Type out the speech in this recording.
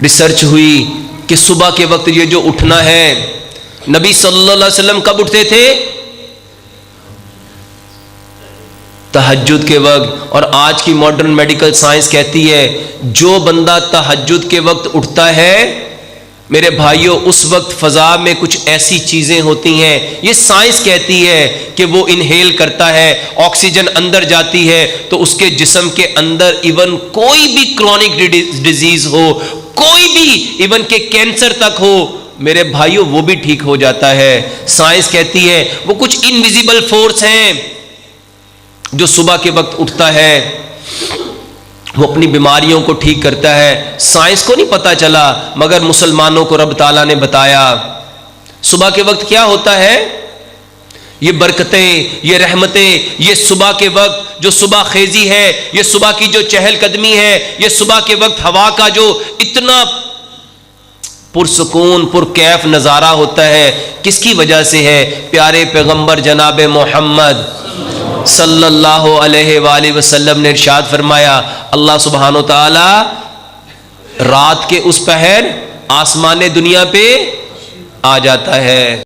Research ہوئی کہ صبح کے وقت یہ جو اٹھنا ہے، نبی صلی اللہ علیہ وسلم کب اٹھتے تھے؟ تہجد کے وقت۔ اور آج کی ماڈرن میڈیکل سائنس کہتی ہے جو بندہ تہجد کے وقت اٹھتا ہے میرے بھائیوں، اس وقت فضا میں کچھ ایسی چیزیں ہوتی ہیں، یہ سائنس کہتی ہے کہ وہ انہیل کرتا ہے، آکسیجن اندر جاتی ہے تو اس کے جسم کے اندر ایون کوئی بھی کرونک ڈیزیز ہو، کوئی بھی ایون کہ کینسر تک ہو میرے بھائیوں وہ بھی ٹھیک ہو جاتا ہے۔ سائنس کہتی ہے وہ کچھ انویزیبل فورس ہیں جو صبح کے وقت اٹھتا ہے، وہ اپنی بیماریوں کو ٹھیک کرتا ہے۔ سائنس کو نہیں پتا چلا مگر مسلمانوں کو رب تعالیٰ نے بتایا۔ صبح کے وقت کیا ہوتا ہے؟ یہ برکتیں، یہ رحمتیں، یہ صبح کے وقت جو صبح خیزی ہے، یہ صبح کی جو چہل قدمی ہے، یہ صبح کے وقت ہوا کا جو اتنا پرسکون پرکیف نظارہ ہوتا ہے، کس کی وجہ سے ہے؟ پیارے پیغمبر جناب محمد صلی اللہ علیہ وآلہ وسلم نے ارشاد فرمایا اللہ سبحانہ و تعالی رات کے اس پہر آسمان دنیا پہ آ جاتا ہے۔